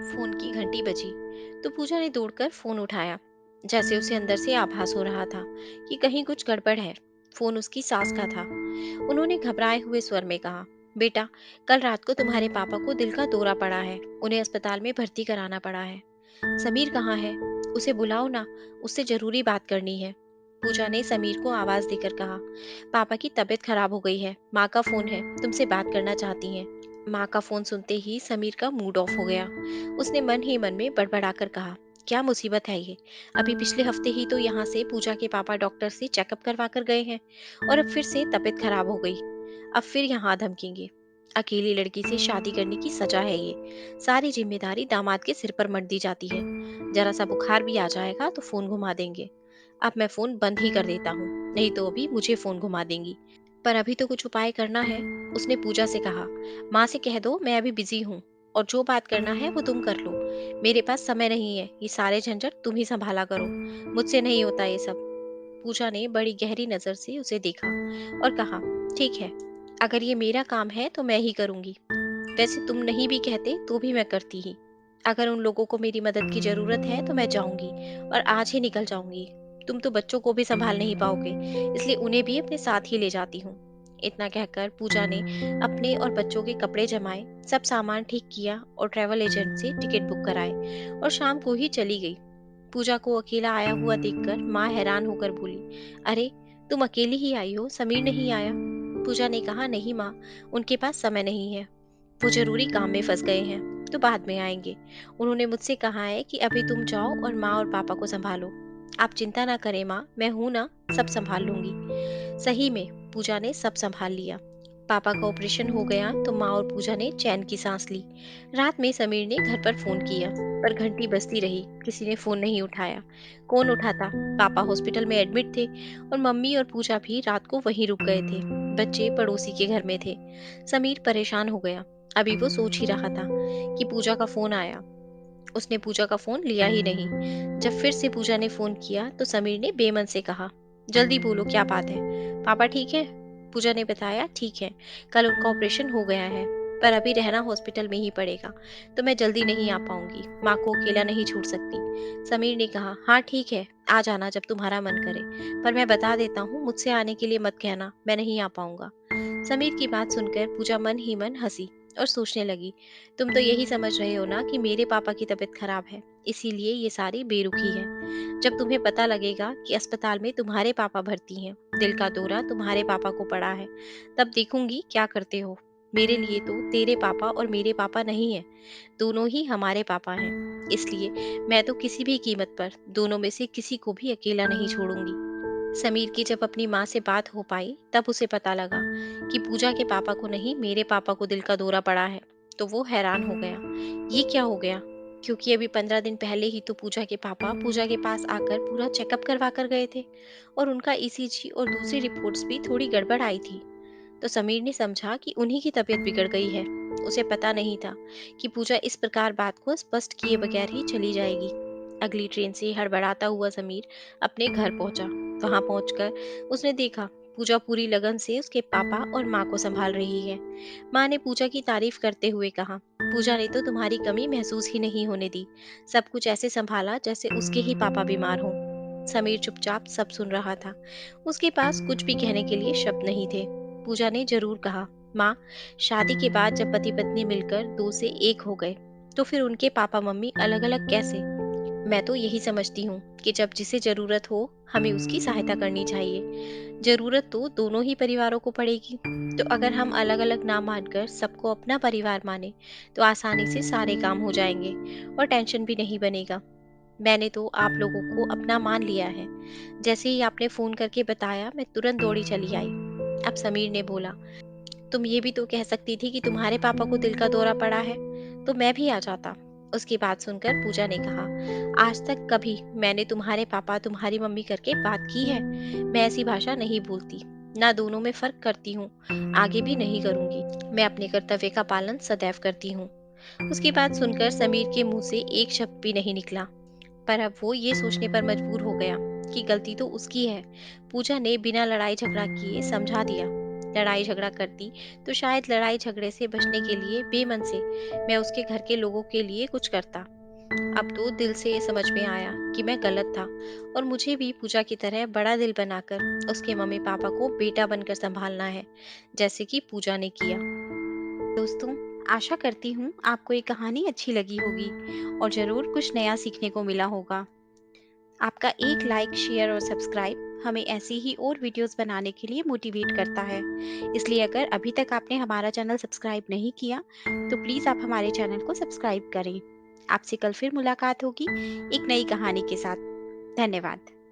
Phone की घंटी बजी तो पूजा ने दौड़कर फोन उठाया। जैसे उसे अंदर से आभास हो रहा था कि कहीं कुछ गड़बड़ है। फोन उसकी सास का था। उन्होंने घबराए हुए स्वर में कहा, बेटा, कल रात को तुम्हारे पापा को दिल का दौरा पड़ा है। उन्हें अस्पताल में भर्ती कराना पड़ा है। समीर कहाँ है? उसे बुलाओ ना, उससे जरूरी बात करनी है। पूजा ने समीर को आवाज देकर कहा, पापा की तबीयत खराब हो गई है, माँ का फोन है, तुमसे बात करना चाहती हैं। माँ का फोन सुनते ही समीर का मूड ऑफ हो गया। उसने मन ही मन में बड़बड़ाकर कहा, क्या मुसीबत है ये? अभी पिछले हफ्ते ही तो यहाँ से पूजा के पापा डॉक्टर से चेकअप करवा कर गए हैं और अब फिर से तबीयत खराब हो गई। अब फिर यहाँ धमकेंगे। अकेली लड़की से शादी करने की सजा है ये। सारी जिम्मेदारी दामाद के सिर पर मत दी जाती है। जरा सा बुखार भी आ जाएगा तो फोन घुमा देंगे। अब मैं फोन बंद ही कर देता हूँ, नहीं तो अभी मुझे फोन घुमा देंगी। पर अभी तो कुछ उपाय करना है। उसने पूजा से कहा, माँ से कह दो मैं अभी बिजी हूँ और जो बात करना है वो तुम कर लो। मेरे पास समय नहीं है, ये सारे झंझट तुम ही संभाला करो। मुझसे नहीं होता ये सब। पूजा ने बड़ी गहरी नजर से उसे देखा और कहा, ठीक है, अगर ये मेरा काम है तो मैं ही करूंगी। वैसे तुम नहीं भी कहते तो भी मैं करती ही। अगर उन लोगों को मेरी मदद की जरूरत है तो मैं जाऊंगी और आज ही निकल जाऊंगी। तुम तो बच्चों को भी संभाल नहीं पाओगे, इसलिए उन्हें भी अपने साथ ही ले जाती हूँ। इतना कहकर पूजा ने अपने और बच्चों के कपड़े जमाए, सब सामान ठीक किया और ट्रैवल एजेंट से टिकट बुक कराए और शाम को ही चली गई। पूजा को अकेला आया हुआ देखकर माँ हैरान होकर बोली, अरे, तुम अकेली ही आई हो, समीर नहीं आया? पूजा ने कहा, नहीं माँ, उनके पास समय नहीं है। वो जरूरी काम में फंस गए हैं, तो बाद में आएंगे। उन्होंने मुझसे कहा है कि अभी तुम जाओ और माँ और पापा को संभालो। आप चिंता ना करें माँ, मैं हूं ना, सब संभाल लूंगी। सही में पूजा ने सब संभाल लिया। पापा का ऑपरेशन हो गया तो माँ और पूजा ने चैन की सांस ली। रात में समीर ने घर पर फोन किया, पर घंटी बजती रही, किसी ने फोन नहीं उठाया। कौन उठाता? पापा हॉस्पिटल में एडमिट थे और मम्मी और पूजा भी रात को वहीं रुक गए थे। बच्चे पड़ोसी के घर में थे। समीर परेशान हो गया। अभी वो सोच ही रहा था कि पूजा का फोन आया। उसने पूजा का फोन लिया ही नहीं। जब फिर से पूजा ने फोन किया तो समीर ने बेमन से कहा, जल्दी बोलो, क्या बात है? पापा ठीक है? पूजा ने बताया, ठीक है, कल उनका ऑपरेशन हो गया है, पर अभी रहना हॉस्पिटल में ही पड़ेगा, तो मैं जल्दी नहीं आ पाऊंगी, माँ को अकेला नहीं छोड़ सकती। समीर ने कहा, हाँ ठीक है, आ जाना जब तुम्हारा मन करे, पर मैं बता देता हूँ, मुझसे आने के लिए मत कहना, मैं नहीं आ पाऊंगा। समीर की बात सुनकर पूजा मन ही मन हंसी और सोचने लगी, तुम तो यही समझ रहे हो ना कि मेरे पापा की तबीयत खराब है, इसीलिए ये सारी बेरुखी है। जब तुम्हें पता लगेगा कि अस्पताल में तुम्हारे पापा भर्ती हैं, दिल का दौरा तुम्हारे पापा को पड़ा है, तब देखूंगी क्या करते हो। मेरे लिए तो तेरे पापा और मेरे पापा नहीं है, दोनों ही हमारे पापा हैं। इसलिए मैं तो किसी भी कीमत पर दोनों में से किसी को भी अकेला नहीं छोड़ूंगी। समीर की जब अपनी माँ से बात हो पाई तब उसे पता लगा कि पूजा के पापा को नहीं, मेरे पापा को दिल का दौरा पड़ा है। तो वो हैरान हो गया, ये क्या हो गया? क्योंकि अभी 15 दिन पहले ही तो पूजा के पापा पूजा के पास आकर पूरा चेकअप करवा कर गए थे और उनका ईसीजी और दूसरी रिपोर्ट्स भी थोड़ी गड़बड़ आई थी। तो समीर ने समझा कि उन्हीं की तबीयत बिगड़ गई है। उसे पता नहीं था कि पूजा इस प्रकार बात को स्पष्ट किए बगैर ही चली जाएगी। अगली ट्रेन से हड़बड़ाता हुआ समीर अपने घर पहुंचा। वहां पहुंचकर उसने देखा पूजा पूरी लगन से उसके पापा और माँ को संभाल रही है। माँ ने पूजा की तारीफ करते हुए कहा, पूजा ने तो तुम्हारी कमी महसूस ही नहीं होने दी, सब कुछ ऐसे संभाला जैसे उसके ही पापा बीमार हों। समीर चुपचाप सब सुन रहा था। उसके पास कुछ भी कहने के लिए शब्द नहीं थे। पूजा ने जरूर कहा, माँ, शादी के बाद जब पति पत्नी मिलकर दो से एक हो गए तो फिर उनके पापा मम्मी अलग अलग कैसे? मैं तो यही समझती हूँ कि जब जिसे जरूरत हो हमें उसकी सहायता करनी चाहिए। जरूरत तो दोनों ही परिवारों को पड़ेगी। तो अगर हम अलग अलग ना मानकर सबको अपना परिवार माने तो आसानी से सारे काम हो जाएंगे और टेंशन भी नहीं बनेगा। मैंने तो आप लोगों को अपना मान लिया है। जैसे ही आपने फोन करके बताया मैं तुरंत दौड़ी चली आई। अब समीर ने बोला, तुम ये भी तो कह सकती थी कि तुम्हारे पापा को दिल का दौरा पड़ा है, तो मैं भी आ जाता। उसकी बात सुनकर पूजा ने कहा, आज तक कभी मैंने तुम्हारे पापा तुम्हारी मम्मी करके बात की है? मैं ऐसी भाषा नहीं बोलती, ना दोनों में फर्क करती हूँ, आगे भी नहीं करूंगी। मैं अपने कर्तव्य का पालन सदैव करती हूँ। उसकी बात सुनकर समीर के मुंह से एक शब्द भी नहीं निकला, पर अब वो ये सोचने पर मजबूर हो गया कि गलती तो उसकी है। पूजा ने बिना लड़ाई झगड़ा किए समझा दिया, लड़ाई झगड़ा करती तो शायद लड़ाई झगड़े से बचने के लिए बेमन से मैं उसके घर के लोगों के लिए कुछ करता। अब तो दिल से समझ में आया कि मैं गलत था और मुझे भी पूजा की तरह बड़ा दिल बनाकर उसके मम्मी पापा को बेटा बनकर संभालना है, जैसे कि पूजा ने किया। दोस्तों, आशा करती हूँ आपको ये कहानी अच्छी लगी होगी और ज़रूर कुछ नया सीखने को मिला होगा। आपका एक लाइक, शेयर और सब्सक्राइब हमें ऐसी ही और वीडियोस बनाने के लिए मोटिवेट करता है। इसलिए अगर अभी तक आपने हमारा चैनल सब्सक्राइब नहीं किया, तो प्लीज़ आप हमारे चैनल को सब्सक्राइब करें। आपसे कल फिर मुलाकात होगी एक नई कहानी के साथ। धन्यवाद।